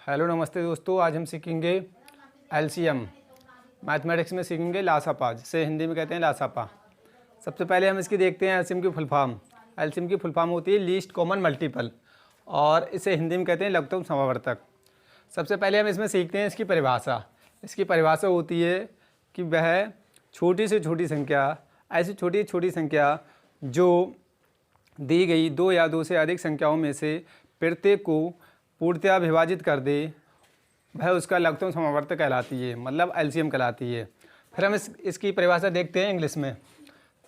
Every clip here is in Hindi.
हेलो नमस्ते दोस्तों, आज हम सीखेंगे एलसीएम। मैथमेटिक्स में सीखेंगे लासापा, जिसे हिंदी में कहते हैं लासापा। सबसे पहले हम इसकी देखते हैं एलसीएम की फुल फॉर्म। एलसीएम की फुल फॉर्म होती है लीस्ट कॉमन मल्टीपल, और इसे हिंदी में कहते हैं लघुत्तम समावर्तक। सबसे पहले हम इसमें सीखते हैं इसकी परिभाषा। इसकी परिभाषा होती है कि वह छोटी से छोटी संख्या, ऐसी छोटी छोटी संख्या जो दी गई दो या दो से अधिक संख्याओं में से प्रत्येक को पूर्णतया विभाजित कर दे, वह उसका लघुत्तम समावर्तक कहलाती है, मतलब एलसीएम कहलाती है। फिर हम इसकी परिभाषा देखते हैं इंग्लिश में।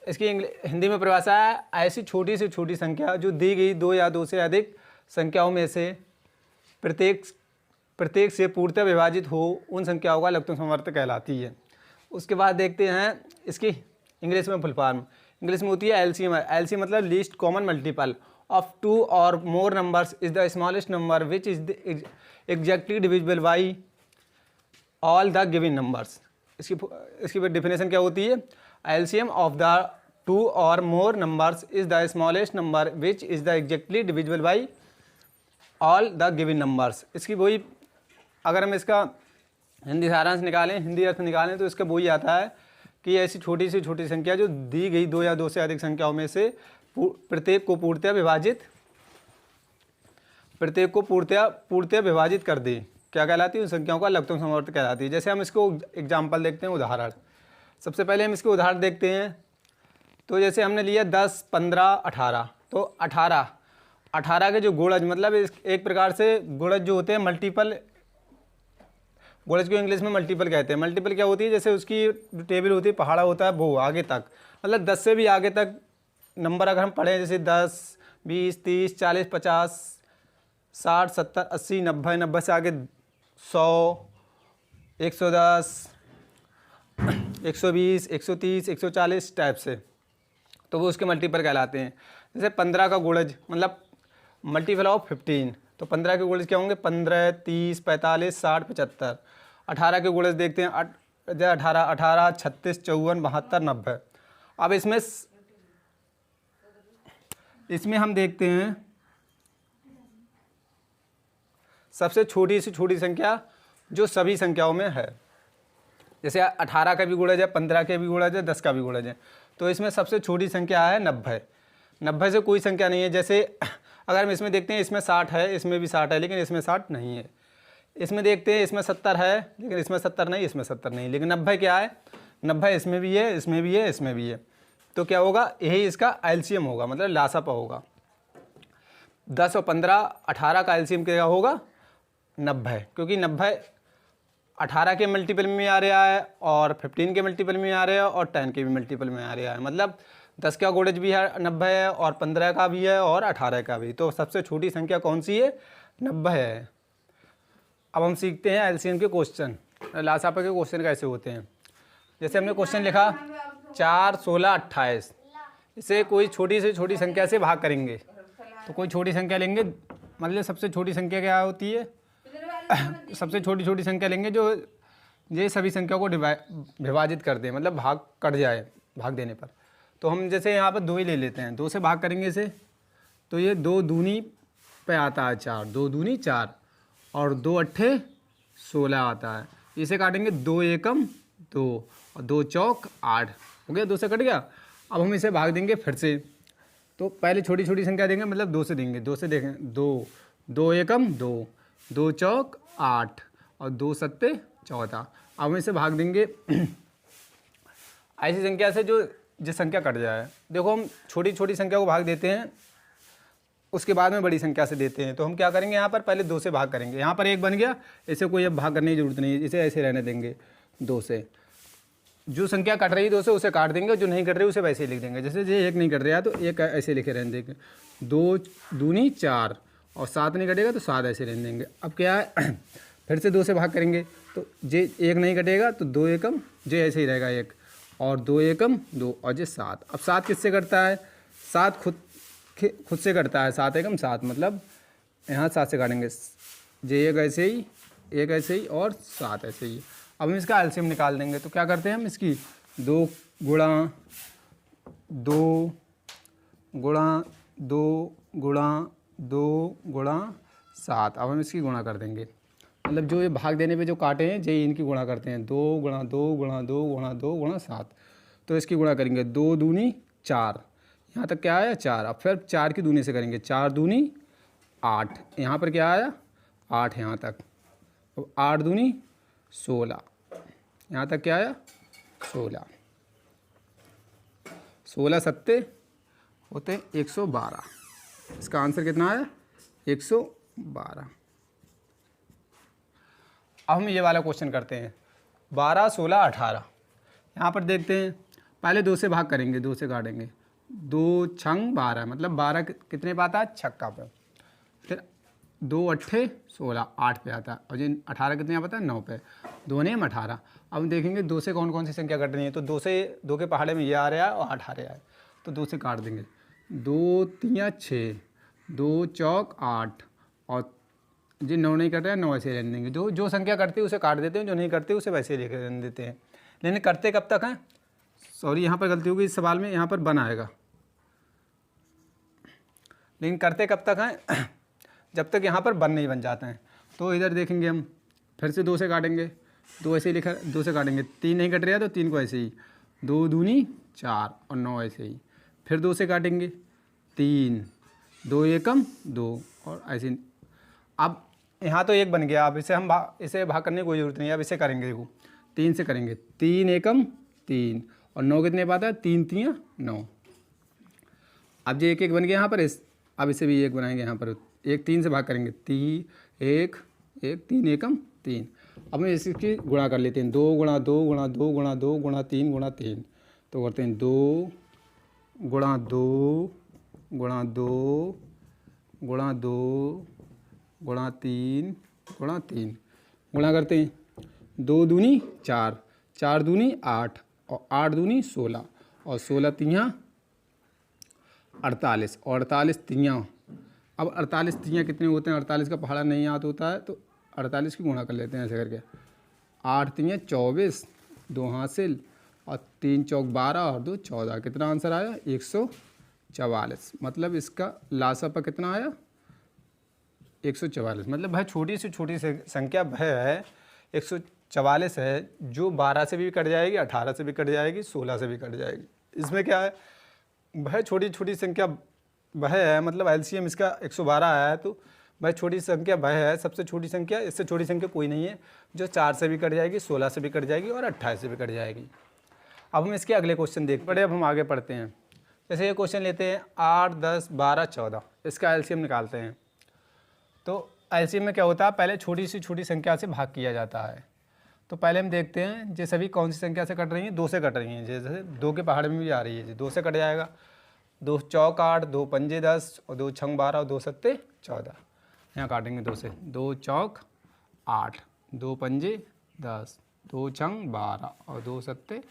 इसकी हिंदी में परिभाषा है ऐसी छोटी से छोटी संख्या जो दी गई दो या दो से अधिक संख्याओं में से प्रत्येक से पूर्णतया विभाजित हो, उन संख्याओं का लघुत्तम समावर्तक कहलाती है। उसके बाद देखते हैं इसकी इंग्लिश में फुल फॉर्म। इंग्लिश में होती है एलसीएम। एलसीएम मतलब least common multiple of two or more numbers is the smallest number which is exactly divisible by all the given numbers। इसकी डेफिनेशन क्या होती है? LCM of the two or more numbers is the smallest number which is the exactly divisible by all the given numbers। इसकी वही, अगर हम इसका हिंदी सारांश निकालें, हिंदी अर्थ निकालें, तो इसका वही आता है कि ऐसी छोटी से छोटी संख्या जो दी गई दो या दो से अधिक संख्याओं में से प्रत्येक को पूर्णतया विभाजित कर दे, क्या कहलाती है? उन संख्याओं का लघुत्तम समावर्तक कहलाती है। जैसे हम इसको एग्जाम्पल देखते हैं, उदाहरण। सबसे पहले हम इसके उदाहरण देखते हैं। तो जैसे हमने लिया 10, 15, 18। तो 18 के जो गुणज, मतलब एक प्रकार से गुणज जो होते हैं मल्टीपल, गुणज को इंग्लिश में मल्टीपल कहते हैं। मल्टीपल क्या होती है? जैसे उसकी जो टेबल होती है, पहाड़ा होता है वो आगे तक, मतलब 10 से भी आगे तक नंबर अगर हम पढ़ें, जैसे 10, 20, 30, 40, 50, 60, 70, 80, 90, 90 से आगे 100, 110, 120, 130, 140 टाइप से, तो वो उसके मल्टीपल कहलाते हैं। जैसे 15 का गुणज मतलब मल्टीपल ऑफ 15, तो 15 के गुणज क्या होंगे? 15, 30, 45, 60, 75। 18 के गुणज देखते हैं, 18, 36, 54, 72, 90। अब इसमें हम देखते हैं सबसे छोटी से छोटी संख्या जो सभी संख्याओं में है। जैसे 18 का भी गुणज है, 15 के भी गुणज है, 10 का भी गुणज है। तो इसमें सबसे छोटी संख्या है 90। 90 से कोई संख्या नहीं है। जैसे अगर हम इसमें देखते हैं, इसमें 60 है, इसमें भी 60 है, लेकिन इसमें 60 नहीं है। इसमें देखते हैं, इसमें 70 है, लेकिन इसमें 70 नहीं, इसमें 70 नहीं, लेकिन 90 क्या है? 90 इसमें भी है, इसमें भी है, इसमें भी है। तो क्या होगा? यही इसका एलसीएम होगा, मतलब लासापा होगा। 10 और 15, 18 का एलसीएम क्या होगा? 90, क्योंकि 90 18 के मल्टीपल में आ रहा है, और 15 के मल्टीपल में आ रहा है, और 10 के भी मल्टीपल में आ रहा है। मतलब 10 का गुणज भी है 90 है, और 15 का भी है, और 18 का भी। तो सबसे छोटी संख्या कौन सी है? 90 है। अब हम सीखते हैं एलसीएम के क्वेश्चन, लासापा के क्वेश्चन कैसे होते हैं। जैसे हमने क्वेश्चन लिखा 4, 16, 28। इसे कोई छोटी से छोटी संख्या से भाग करेंगे, तो कोई छोटी संख्या लेंगे, मतलब सबसे छोटी संख्या क्या होती है? सबसे छोटी छोटी संख्या लेंगे जो ये सभी संख्या को विभाजित कर दे, मतलब भाग कट जाए भाग देने पर। तो हम जैसे यहाँ पर 2 ही ले लेते हैं, 2 से भाग करेंगे इसे, तो ये 2 दूनी पे आता है 4, 2 दूनी 4, और 2 अट्ठे 16 आता है। इसे काटेंगे 2 एकम 2, और 2 चौक 8 हो गया, 2 से कट गया। अब हम इसे भाग देंगे फिर से, तो पहले छोटी छोटी संख्या देंगे, मतलब 2 से देंगे, 2 से देखें 2, 2 एकम 2, 2 चौक 8, और 2 सत्ते 14। अब हम इसे भाग देंगे ऐसी संख्या से जो संख्या कट जाए। देखो, हम छोटी छोटी संख्या को भाग देते हैं, उसके बाद में बड़ी संख्या से देते हैं। तो हम क्या करेंगे? यहाँ पर पहले 2 से भाग करेंगे। यहाँ पर 1 बन गया, इसे कोई अब भाग करने की जरूरत नहीं है, इसे ऐसे रहने देंगे। 2 से जो संख्या कट रही है 2 से, उसे काट देंगे, जो नहीं कट रही उसे वैसे ही लिख देंगे। जैसे ये 1 नहीं कट रहा है, तो 1 ऐसे लिखे रहने देंगे। 2 दूनी 4, और 7 नहीं कटेगा, तो 7 ऐसे रहने देंगे। अब क्या है? फिर से 2 से भाग करेंगे, तो जे 1 नहीं कटेगा, तो 2 एकम जे ऐसे ही रहेगा 1, और 2 एकम 2, और जे 7। अब 7 किससे कटता है? 7 खुद से कटता है। 7 एकम 7, मतलब यहाँ 7 से काटेंगे, जे 1 ऐसे ही, 1 ऐसे ही, और 7 ऐसे ही। अब हम इसका एलसीएम निकाल देंगे। तो क्या करते हैं हम? इसकी 2 गुणा 2 गुणा 2 गुणा 2 गुणा 7। अब हम इसकी गुणा कर देंगे, मतलब जो ये भाग देने पे जो काटे हैं ये इनकी गुणा करते हैं, 2 गुणा 2 गुणा 2 गुणा 2 गुणा 7, तो इसकी गुणा करेंगे 2 दूनी 4, यहाँ तक क्या आया 4। अब फिर 4 की दूनी से करेंगे, 4 दूनी 8, यहाँ पर क्या आया 8 यहाँ तक। अब 8 दूनी 16, यहाँ तक क्या आया 16, 16 सत्ते होते 112, इसका आंसर कितना आया 112। अब हम ये वाला क्वेश्चन करते हैं, 12 16 18। यहाँ पर देखते हैं, पहले 2 से भाग करेंगे, 2 से काटेंगे, 2 छंग 12, मतलब 12 कितने पे आता है छक्का पे, फिर 2 अट्ठे 16 8 पे आता है, और जो 18 कितने यहाँ पता है 9 पे, 2 ने 18। अब हम देखेंगे 2 से कौन कौन सी संख्या कट रही है, तो 2 से 2 के पहाड़े में ये आ रहा है और 8 आ रहा है, तो 2 से काट देंगे, 2 3 6, 2 चौक 8, और जी 9 नहीं कट रहा है 9 ऐसे रहने देंगे। जो संख्या करती है उसे काट देते हैं, जो नहीं करते उसे वैसे ही रहने देते हैं। लेकिन करते कब तक हैं, सॉरी यहाँ पर गलती होगी इस सवाल में, यहाँ पर बन आएगा, लेकिन करते कब तक हैं जब तक यहाँ पर बन नहीं बन जाते हैं। तो इधर देखेंगे हम, फिर से 2 से काटेंगे, 2 ऐसे ही लिखा, 2 से काटेंगे, 3 नहीं कट रहा है तो 3 को ऐसे ही, 2 दूनी 4 और 9 ऐसे ही, फिर 2 से काटेंगे 3, 2 एकम 2 और ऐसे ही। अब यहाँ तो 1 बन गया, अब इसे हम इसे भाग करने की कोई ज़रूरत नहीं है, अब इसे करेंगे, देखो 3 से करेंगे, 3 एकम 3 और 9 कितने पाता है 3 3 9। अब जो 1 1 बन गया यहाँ पर, अब इसे भी 1 बनाएंगे यहाँ पर, 1 3 से भाग करेंगे, 3 1 1 3 एकम 3। अब हम इसकी गुणा कर लेते हैं, 2 गुणा 2 गुणा 2 गुणा 2 गुणा 3 गुणा 3, तो करते हैं 2 गुणा 2 गुणा 2 गुणा 2 गुणा 3 गुणा 3, गुणा करते हैं, 2 दूनी 4, 4 दूनी 8 और 8 दूनी 16 और 16 तियाँ 48 और 48 तियाँ। अब 48 तियाँ कितने होते हैं, 48 का पहाड़ा नहीं याद होता है तो 48 की गुणा कर लेते हैं ऐसे करके, 8 तियाँ 24, 2 हासिल और 3 चौक 12 और 2 14, कितना आंसर आया 144। मतलब इसका लासा पर कितना आया 144। मतलब भाई छोटी से छोटी संख्या वह है 144 है, जो 12 से भी कट जाएगी, 18 से भी कट जाएगी, 16 से भी कट जाएगी। इसमें क्या है, वह छोटी छोटी संख्या वह है, मतलब एलसीएम इसका 112 है, तो वह छोटी संख्या वह है, सबसे छोटी संख्या, इससे छोटी संख्या कोई नहीं है, जो 4 से भी कट जाएगी, 16 से भी कट जाएगी और 28 से भी कट जाएगी। अब हम इसके अगले क्वेश्चन देख पड़े, अब हम आगे पढ़ते हैं। जैसे ये क्वेश्चन लेते हैं 8 10 12 14, इसका एलसीएम निकालते हैं। तो एलसीएम में क्या होता है, पहले छोटी से छोटी संख्या से भाग किया जाता है। तो पहले हम देखते हैं ये सभी कौन सी संख्या से कट रही हैं, 2 से कट रही हैं, जैसे 2 के पहाड़ में भी आ रही है, 2 से कट जाएगा, 2 चौक 8, 2 पंजे 10 और 2 छंग 12 और 2 सत्ते 14। यहाँ काटेंगे 2 से, 2 चौक 8, 2 पंजे 10, 2 छंग 12 और 2 सत्ते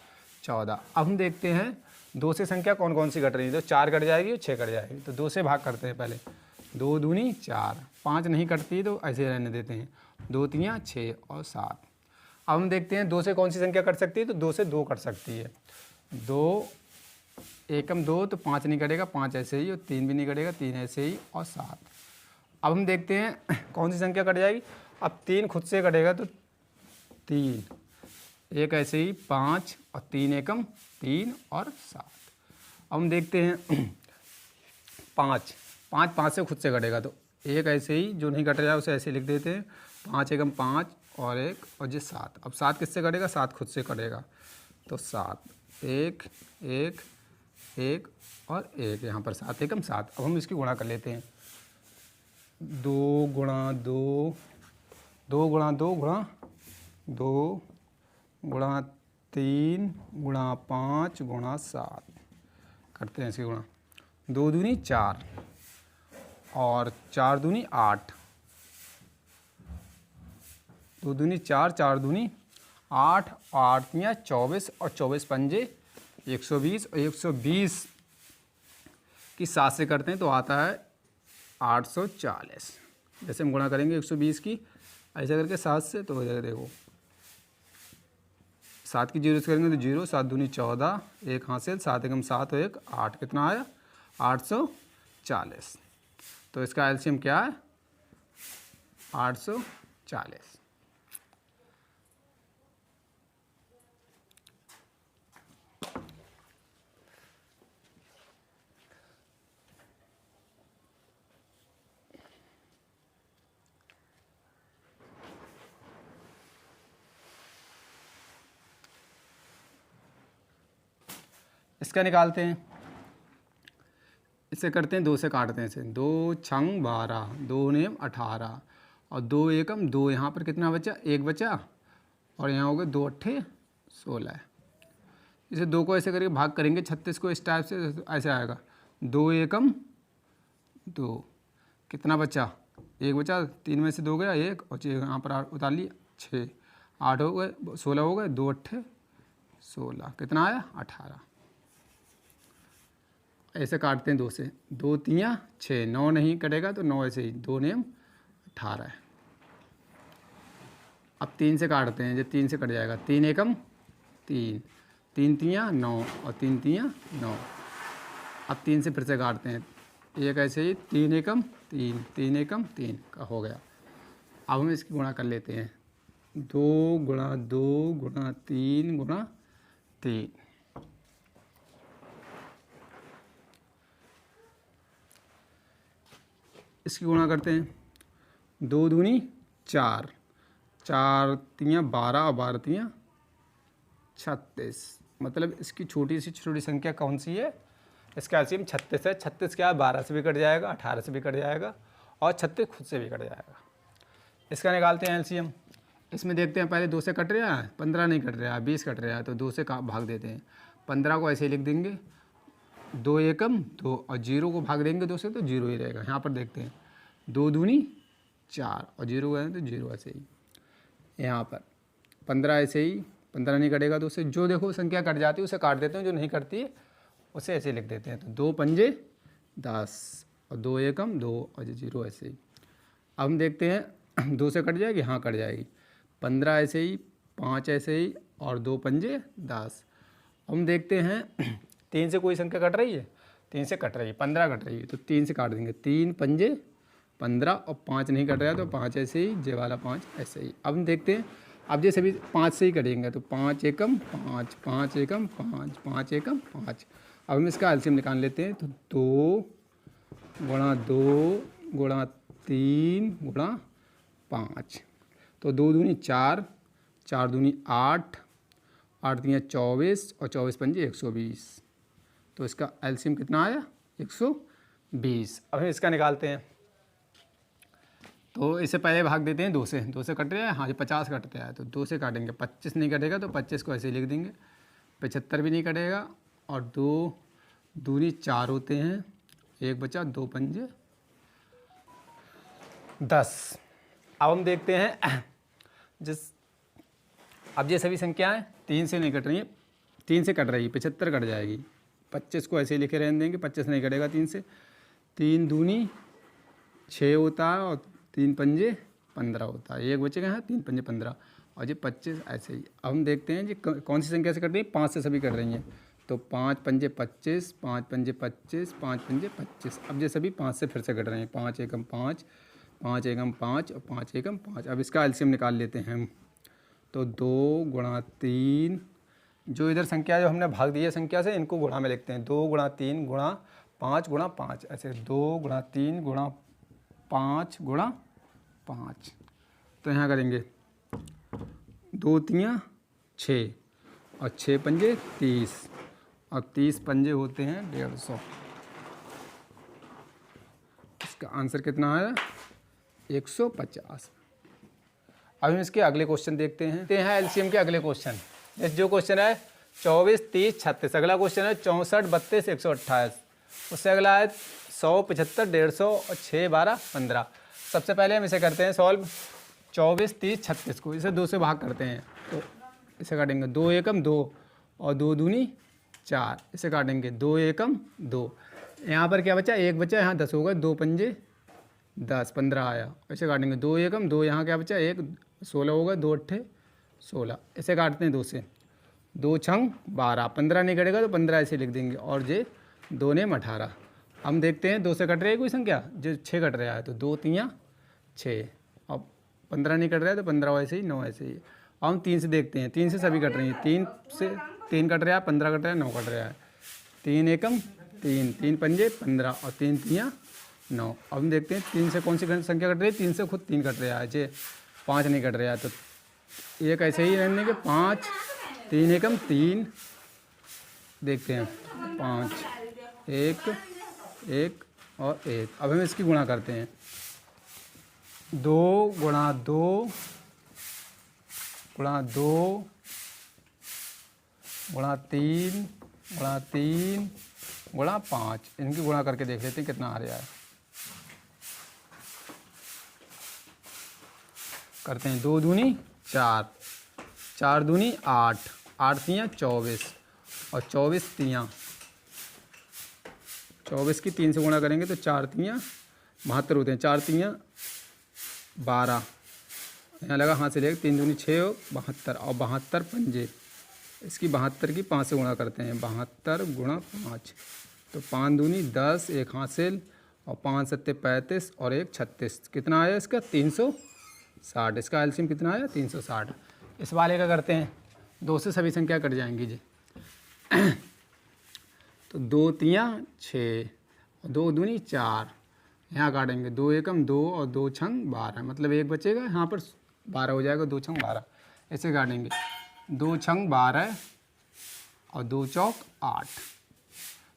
14। अब हम देखते हैं 2 से संख्या कौन कौन सी कट रही है, तो 4 कट जाएगी और 6 कट जाएगी। तो 2 से भाग करते हैं पहले, 2 दूनी 4, 5 नहीं कटती तो ऐसे रहने देते हैं, 2 तियाँ 6 और 7। अब हम देखते हैं 2 से कौन सी संख्या कट सकती है, तो 2 से 2 कट सकती है, 2 एकम 2 तो 5 नहीं कटेगा, 5 ऐसे ही, और 3 भी नहीं कटेगा, 3 ऐसे ही और 7। अब हम देखते हैं कौन सी संख्या कट जाएगी, अब 3 खुद से कटेगा तो 3, एक ऐसे ही 5 और 3 एकम 3 और 7। अब हम देखते हैं 5 5 से खुद से कटेगा, तो एक ऐसे ही जो नहीं कट रहा है उसे ऐसे लिख देते हैं, 5 एकम 5 और 1 और जी 7। अब 7 किससे कटेगा, 7 खुद से कटेगा, तो 7 1 1 1 और 1, यहाँ पर 7 एकम 7। अब हम इसकी गुणा कर लेते हैं, 2 गुणा 2 2 गुणा 2 गुणा 2 गुणा 3 गुणा 5 गुणा 7, करते हैं इसकी गुणा, 2 दूनी 4 और 4 दूनी 8, 2 दूनी 4 4 दूनी 8, 8 या 24 और 24 पंजे 120 और 120 की 7 से करते हैं तो आता है 840। जैसे हम गुणा करेंगे 120 की ऐसे करके 7 से, तो हो जाएगा, देखो 7 की 0 से करेंगे तो 0, 7 दूनी 14, 1 हासिल, 7 एकम 7 और 1 8, कितना आया 840। तो इसका एलसीएम क्या है 840। इसका निकालते हैं, इसे करते हैं 2 से काटते हैं इसे, 2 छंग 12, 2 नेम 18 और 2 एकम 2, यहाँ पर कितना बचा, 1 बचा और यहाँ हो गए 2 अट्ठे 16। इसे 2 को ऐसे करके भाग करेंगे 36 को इस टाइप से, ऐसे आएगा 2 एकम 2, कितना बचा, 1 बचा, 3 में से 2 गया 1 और यहाँ पर उतार लिया 6, 8 हो गए 16 हो गए, 2 अट्ठे 16, कितना आया 18। ऐसे काटते हैं 2 से, 2 तियाँ 6, 9 नहीं कटेगा तो 9 ऐसे ही, 2 नेम 18 है। अब 3 से काटते हैं, जब 3 से कट जाएगा, 3 एकम 3, 3 तियाँ 9 और 3 तियाँ 9। अब 3 से फिर से काटते हैं, एक ऐसे ही 3 एकम 3, 3 एकम 3 का हो गया। अब हम इसकी गुणा कर लेते हैं, 2 गुणा 2 गुणा 3 गुणा 3, इसकी गुणा करते हैं, 2 दूनी 4, 4 तियाँ 12 और 12 तियाँ 36, मतलब इसकी छोटी से छोटी संख्या कौन सी है, इसका एलसीएम 36 है। 36 क्या है, 12 से भी कट जाएगा, 18 से भी कट जाएगा और 36 खुद से भी कट जाएगा। इसका निकालते हैं एलसीएम, इसमें देखते हैं पहले 2 से कट रहा है, 15 नहीं कट रहा है, 20 कट रहा है, तो 2 से भाग देते हैं। 15 को ऐसे ही लिख देंगे, 2 एकम 2 और 0 को भाग देंगे 2 से तो 0 ही रहेगा। यहाँ पर देखते हैं 2 दूनी 4 और 0 गए तो 0 ऐसे ही। यहाँ पर 15 ऐसे ही, 15 नहीं कटेगा तो उससे जो देखो संख्या कट जाती है उसे काट देते हैं, जो नहीं कटती है उसे ऐसे लिख देते हैं। तो 2 पंजे 10 और 2 एकम 2 और 0 ऐसे ही। अब हम देखते हैं 2 से कट जाएगी, हाँ कट जाएगी, 15 ऐसे ही, 5 ऐसे ही और 2 पंजे 10। हम देखते हैं 3 से कोई संख्या कट रही है, 3 से कट रही है, 15 कट रही है तो 3 से काट देंगे, 3 पंजे 15 और 5 नहीं कट रहा है तो 5 ऐसे ही, जे वाला 5 ऐसे ही। अब हम देखते हैं, अब जैसे भी 5 से ही कटेंगे तो 5 एकम 5, 5 एकम 5, 5 एकम 5। अब हम इसका एलसीएम निकाल लेते हैं, तो 2 गुणा 2 गुणा 3 गुणा 5, तो 2 दूनी 4, 4 दूनी 8, 8 दिया 24 और 24 पंजे 120, तो इसका एलसीएम कितना आया 120। अब हम इसका निकालते हैं, तो इसे पहले भाग देते हैं 2 से, 2 से कट रहा है, हाँ जी 50 कटता है तो 2 से काटेंगे, 25 नहीं कटेगा तो 25 को ऐसे ही लिख देंगे, 75 भी नहीं कटेगा और 2 दूनी 4 होते हैं, 1 बचा, 2 पंजे 10। अब हम देखते हैं अब ये सभी संख्याएं 3 से नहीं कट रही हैं, 3 से कट रही है, 75 कट जाएगी, 25 को ऐसे ही लिखे रहने देंगे, 25 नहीं कटेगा 3 से, 3 दूनी 6 होता है और 3 पंजे 15 होता है, 1 बचेगा यहाँ, 3 पंजे 15 और ये 25 ऐसे ही। अब हम देखते हैं जी कौन सी संख्या से कट रही है, 5 से सभी कट रही हैं, तो 5 पंजे 25, 5 पंजे 25, 5 पंजे 25। अब ये सभी 5 से फिर से कट रहे हैं, 5 एकम 5, 5 एकम 5 और 5 एकम 5। अब इसका एलसीएम निकाल लेते हैं हम, तो 2 गुणा 3, जो इधर संख्या जो हमने भाग दी है संख्या से, इनको गुणा में लिखते हैं, 2 गुणा 3 गुणा 5 गुणा 5, ऐसे 2 गुणा 3 गुणा 5 गुणा 5। तो यहाँ करेंगे 2 तियाँ 6 और 6 पंजे 30 और 30 पंजे होते हैं 150। इसका आंसर कितना आया 150। अब हम इसके अगले क्वेश्चन देखते हैं एलसीएम के अगले क्वेश्चन। जो क्वेश्चन है 24, 30, 36, अगला क्वेश्चन है 64, 32, 128, उससे अगला है 100, 75, 150 और 6, 12, 15। सबसे पहले हम इसे करते हैं सॉल्व, 24, 30, 36 को इसे 2 से भाग करते हैं, तो इसे काटेंगे 2 एकम 2 और 2 दूनी 4, इसे काटेंगे 2 एकम 2, यहाँ पर क्या बचा 1 बचा, यहाँ 10 होगा, 2 पंजे 10, 15 आया, इसे काटेंगे 2 एकम 2, यहाँ क्या बचा 1, 16 होगा, 2 अट्ठे 16, इसे काटते हैं 2 से, 2 छंग 12, 15 नहीं कटेगा तो 15 ऐसे लिख देंगे और जे 2 नेम 18। हम देखते हैं 2 से कट रही है कोई संख्या, जो 6 कट रहा है तो 2 तियाँ 6, अब 15 नहीं कट रहा है तो 15 ऐसे ही 9 ऐसे ही। अब हम 3 से देखते हैं, 3 से सभी कट रही हैं, 3 से 3 कट रहा है, 15 कट रहा है, 9 कट रहा है, 3 एकम 3, 3 पंजे 15 और 3 तियाँ 9। अब हम देखते हैं 3 से कौन सी संख्या कट रही है, 3 से खुद 3 कट रहा है, जे 5 नहीं कट रहा है तो एक ऐसे ही रहने के 5, 3 एकम 3 देखते हैं 5, 1, 1 और 1। अब हम इसकी गुणा करते हैं। 2 गुणा 2 गुणा 2 गुणा 3 गुणा 3 गुणा 5। इनकी गुणा करके देख लेते हैं कितना आ रहा है। करते हैं 2 दूनी 4, 4 दूनी 8, 8 तियाँ 24 और 24 तियाँ 24 की 3 से गुणा करेंगे तो 4 तियाँ 72 होते हैं। 4 तियाँ 12, यहाँ लगा हाथ से लेकर 3 दूनी 6 और 72 और 72 पंजे। इसकी 72 की 5 से गुणा करते हैं। 72 गुणा 5 तो 5 दूनी 10, एक हासिल और 5 सत्ते 35 और 1 36। कितना आया इसका 360। इसका एलसीएम कितना आया 360। इस वाले का करते हैं। 2 से सभी संख्या कट जाएंगी जी। तो 2 तियाँ 6 और 2 दूनी 4, यहाँ काटेंगे 2 एकम 2 और 2 छंग 12, मतलब 1 बचेगा, यहाँ पर 12 हो जाएगा। 2 छंग 12 ऐसे काटेंगे। 2 छंग 12 और 2 चौक 8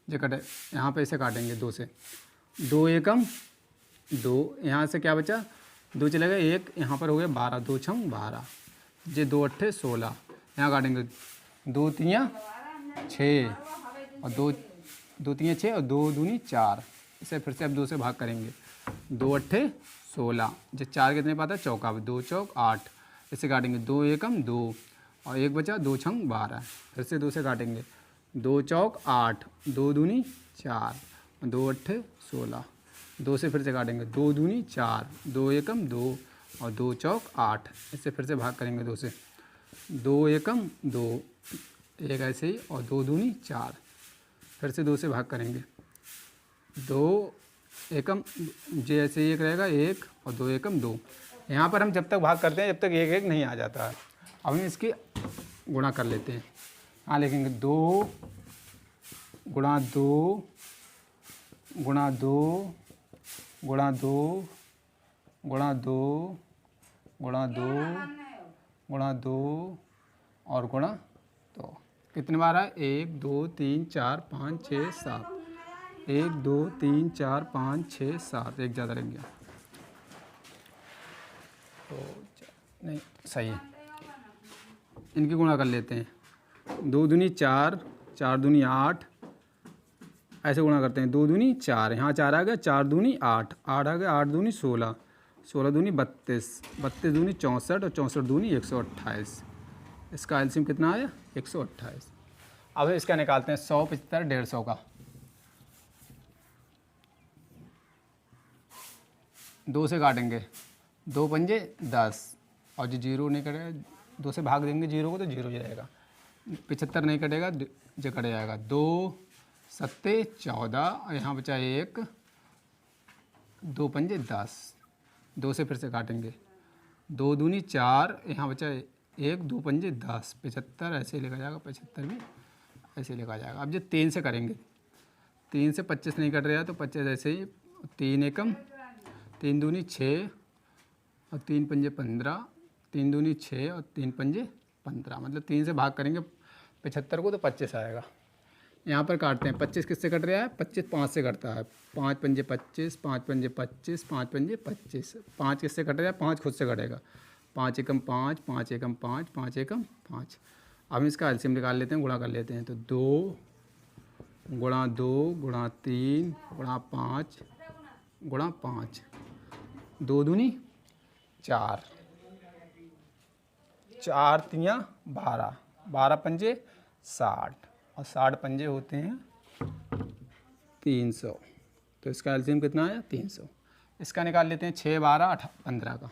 जो कटे, यहाँ पे ऐसे काटेंगे 2 से। 2 एकम 2, यहाँ से क्या बचा 2 चलेगा 1, यहाँ पर हो गया 12। 2 छंग 12 जे 2 अट्ठे 16, यहाँ काटेंगे 2 तियाँ 6 और 2 तियाँ 6 और 2 दूनी 4। इसे फिर से अब 2 से भाग करेंगे। 2 अट्ठे 16 जो 4 कितने पाता है चौका, 2 चौक 8। इसे काटेंगे 2 एकम 2 और 1 बचा 2 छंग 12। फिर से 2 से काटेंगे। 2 चौक 8, 2 दूनी 4 और 2 अट्ठे 16। 2 से फिर से काटेंगे। 2 दूनी 4, 2 एकम 2 और 2 चौक 8। इससे फिर से भाग करेंगे 2 से। 2 एकम 2, एक ऐसे ही और 2 दूनी 4। फिर से 2 से भाग करेंगे। 2 एकम जे ऐसे ही एक रहेगा 1 और 2 एकम 2। यहाँ पर हम जब तक भाग करते हैं जब तक 1 1 नहीं आ जाता है। अब हम इसकी गुणा कर लेते हैं। हाँ लिखेंगे 2 गुणा 2 गुणा 2 गुणा 2 गुणा 2 गुणा 2 गुणा 2 और गुणा 2। कितने बार है 1 2 3 4 5 6 7। 1 2 3 4 5 6 7, एक ज़्यादा लग गया तो नहीं सही है। इनकी गुणा कर लेते हैं। 2 दूनी 4, 4 दूनी 8, ऐसे गुणा करते हैं। 2 दूनी 4, यहाँ 4 आ गया, 4 दूनी 8, 8 आ गया, 8 दूनी 16, 16 दूनी 32, 32 दूनी 64 और 64 दूनी 128। इसका एलसीएम कितना आया 128। अब इसका निकालते हैं 100, 75, 150 का। 2 से काटेंगे। 2 पंजे 10 और जो 0 नहीं कटेगा 2 से भाग देंगे 0 को तो 0 ही रहेगा। 75 नहीं कटेगा जो कट जाएगा। 2 सत्ते 14 और यहाँ बचा 1, 2 पंजे 10। 2 से फिर से काटेंगे। 2 दूनी 4, यहाँ बचा 1, 2 पंजे 10। 75 ऐसे ही लिखा जाएगा, 75 भी ऐसे लिखा जाएगा। अब जो 3 से करेंगे। 3 से 25 नहीं कट रहा तो 25 ऐसे ही। 3 एकम 3 दूनी 6 और 3 पंजे 15, 3 दूनी 6 और 3 पंजे 15, मतलब 3 से भाग करेंगे 75 को तो 25 आएगा। यहाँ पर काटते हैं। 25 किससे कट रहा है 25 5 से कटता है। 5 पंजे 25, 5 पंजे 25, 5 पंजे 25। 5 किससे कट रहा है 5 खुद से कटेगा। 5 एकम 5, 5 एकम 5, 5 एकम 5। अब इसका एलसीएम निकाल लेते हैं, गुणा कर लेते हैं। तो 2 गुणा 2 गुणा 3 गुणा 5 गुणा 5। 2 दूनी 4, 4 तियाँ 12, 12 पंजे 60 और 60 पंजे होते हैं 300। तो इसका एलसीएम कितना आया 300। इसका निकाल लेते हैं 6 12 15 का।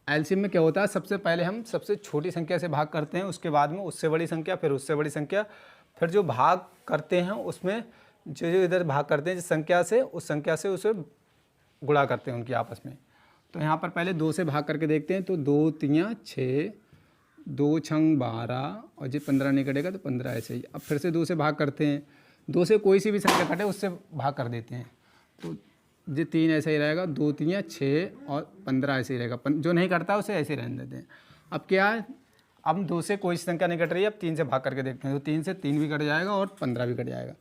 एलसीएम में क्या होता है सबसे पहले हम सबसे छोटी संख्या से भाग करते हैं, उसके बाद में उससे बड़ी संख्या, फिर उससे बड़ी संख्या, फिर जो भाग करते हैं उसमें जो इधर भाग करते हैं जिस संख्या से उस संख्या से उसे गुणा करते हैं उनकी आपस में। तो यहाँ पर पहले 2 से भाग करके देखते हैं। तो 2 तियाँ 6, 2 छंग 12 और जो 15 नहीं कटेगा तो 15 ऐसे ही। अब फिर से 2 से भाग करते हैं। 2 से कोई सी भी संख्या कटे उससे भाग कर देते हैं। तो ये 3 ऐसे ही रहेगा, 2 3 6 और 15 ऐसे ही रहेगा। जो नहीं करता उसे ऐसे ही रहने देते हैं। अब क्या है, अब 2 से कोई संख्या नहीं कट रही है, अब 3 से भाग करके देखते हैं। तो 3 से 3 भी कट जाएगा और 15 भी कट जाएगा।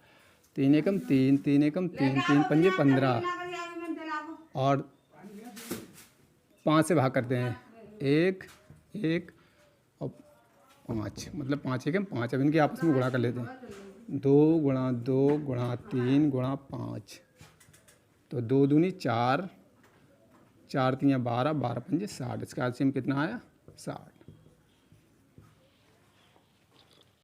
3 एकम 3, 3 एकम 3, 3 पंजे 15 और 5 से भाग करते हैं, 1 1 और 5, मतलब 5 एकम 5। अब इनकी आपस में गुणा कर लेते हैं, 2 गुणा 2 गुणा 3 गुणा 5, तो 2 दूनी 4, 4 3 12, 12 पंजे 60। इसका एलसीएम कितना आया, 60।